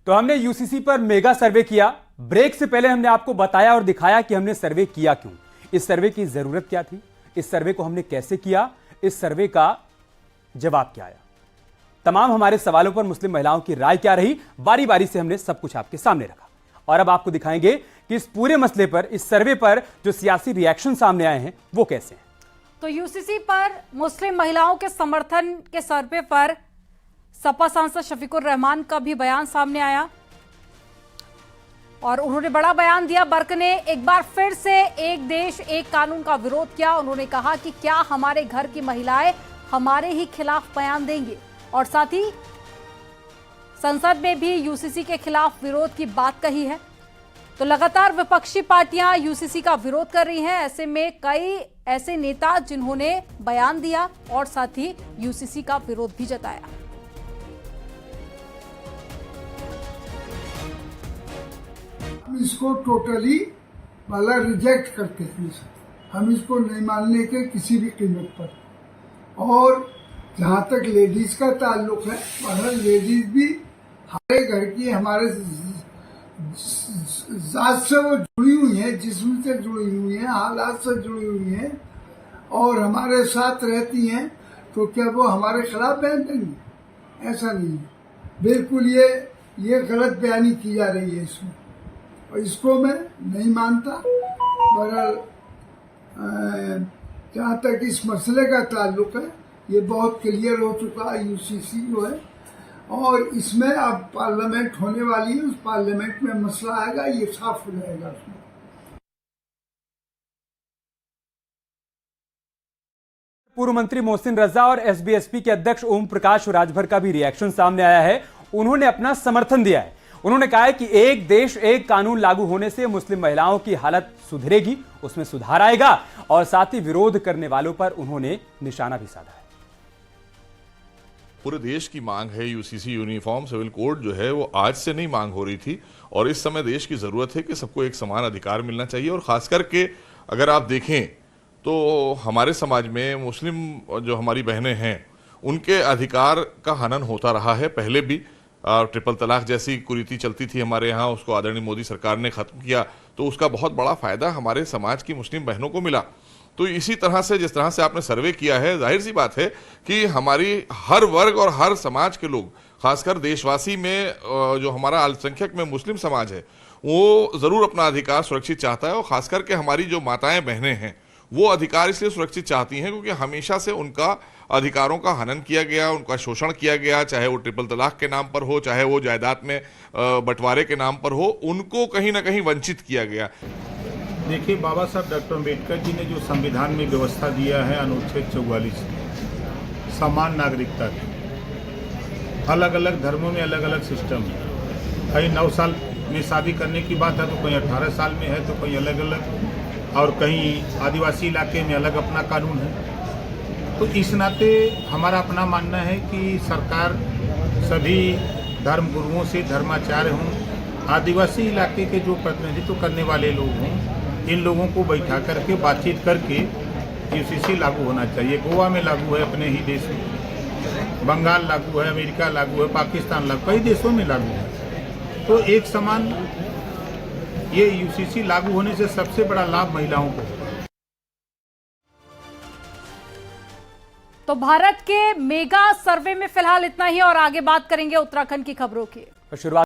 तो हमने यूसीसी पर मेगा सर्वे किया। ब्रेक से पहले हमने आपको बताया और दिखाया कि हमने सर्वे किया क्यों, इस सर्वे की जरूरत क्या थी, इस सर्वे को हमने कैसे किया, इस सर्वे का जवाब क्या आया, तमाम हमारे सवालों पर मुस्लिम महिलाओं की राय क्या रही, बारी बारी से हमने सब कुछ आपके सामने रखा। और अब आपको दिखाएंगे कि इस पूरे मसले पर, इस सर्वे पर जो सियासी रिएक्शन सामने आए हैं वो कैसे हैं। तो यूसीसी पर मुस्लिम महिलाओं के समर्थन के सर्वे पर सपा सांसद शफीकुर रहमान का भी बयान सामने आया और उन्होंने बड़ा बयान दिया। बर्क ने एक बार फिर से एक देश एक कानून का विरोध किया। उन्होंने कहा कि क्या हमारे घर की महिलाएं हमारे ही खिलाफ बयान देंगे, और साथ ही संसद में भी यूसीसी के खिलाफ विरोध की बात कही है। तो लगातार विपक्षी पार्टियां यूसीसी का विरोध कर रही हैं। ऐसे में कई ऐसे नेता जिन्होंने बयान दिया और साथ ही यूसीसी का विरोध भी जताया। इसको टोटली वाला रिजेक्ट करते हैं। हम इसको नहीं मानने के किसी भी कीमत पर। और जहाँ तक लेडीज का ताल्लुक है, वहाँ लेडीज भी हमारे घर की, हमारे जात से वो जुड़ी हुई है, जिस्म से जुड़ी हुई है, हालात से जुड़ी हुई है और हमारे साथ रहती हैं। तो क्या वो हमारे खिलाफ बयान देंगे? ऐसा नहीं है। बिल्कुल ये गलत बयानी की जा रही है इसमें, और इसको मैं नहीं मानता। बहरहाल जहाँ तक इस मसले का ताल्लुक है, ये बहुत क्लियर हो चुका है यूसीसी जो है, और इसमें अब पार्लियामेंट होने वाली है, उस पार्लियामेंट में मसला आएगा, ये साफ हो जाएगा उसमें। पूर्व मंत्री मोहसिन रजा और एसबीएसपी के अध्यक्ष ओम प्रकाश राजभर का भी रिएक्शन सामने आया है। उन्होंने अपना समर्थन दिया है। उन्होंने कहा है कि एक देश एक कानून लागू होने से मुस्लिम महिलाओं की हालत सुधरेगी, उसमें सुधार आएगा, और साथ ही विरोध करने वालों पर उन्होंने निशाना भी साधा है। पूरे देश की मांग है यूसीसी यूनिफॉर्म सिविल कोड जो है वो आज से नहीं मांग हो रही थी, और इस समय देश की जरूरत है कि सबको एक समान अधिकार मिलना चाहिए। और खास करके अगर आप देखें तो हमारे समाज में मुस्लिम जो हमारी बहनें हैं उनके अधिकार का हनन होता रहा है। पहले भी ट्रिपल तलाक जैसी कुरीति चलती थी हमारे यहाँ, उसको आदरणीय मोदी सरकार ने खत्म किया, तो उसका बहुत बड़ा फायदा हमारे समाज की मुस्लिम बहनों को मिला। तो इसी तरह से जिस तरह से आपने सर्वे किया है, जाहिर सी बात है कि हमारी हर वर्ग और हर समाज के लोग, खासकर देशवासी में जो हमारा अल्पसंख्यक में मुस्लिम समाज है, वो जरूर अपना अधिकार सुरक्षित चाहता है। और खास करके हमारी जो माताएं बहनें हैं वो अधिकार इसलिए सुरक्षित चाहती हैं क्योंकि हमेशा से उनका अधिकारों का हनन किया गया, उनका शोषण किया गया, चाहे वो ट्रिपल तलाक के नाम पर हो, चाहे वो जायदाद में बंटवारे के नाम पर हो, उनको कहीं ना कहीं वंचित किया गया। देखिए, बाबा साहब डॉक्टर अम्बेडकर जी ने जो संविधान में व्यवस्था दिया है अनुच्छेद 44, समान नागरिकता की, अलग अलग धर्मों में अलग अलग सिस्टम है। कहीं 9 साल में शादी करने की बात है तो कहीं 18 साल में है, तो कहीं अलग अलग, और कहीं आदिवासी इलाके में अलग अपना कानून है। तो इस नाते हमारा अपना मानना है कि सरकार सभी धर्म गुरुओं से धर्माचार्य हों, आदिवासी इलाके के जो प्रतिनिधित्व करने वाले लोग हों, इन लोगों को बैठा करके बातचीत करके यूसीसी लागू होना चाहिए। गोवा में लागू है, अपने ही देश में बंगाल लागू है, अमेरिका लागू है, पाकिस्तान लागू, कई देशों में लागू है। तो एक समान ये यूसीसी लागू होने से सबसे बड़ा लाभ महिलाओं को। तो भारत के मेगा सर्वे में फिलहाल इतना ही, और आगे बात करेंगे उत्तराखंड की खबरों की। शुरुआत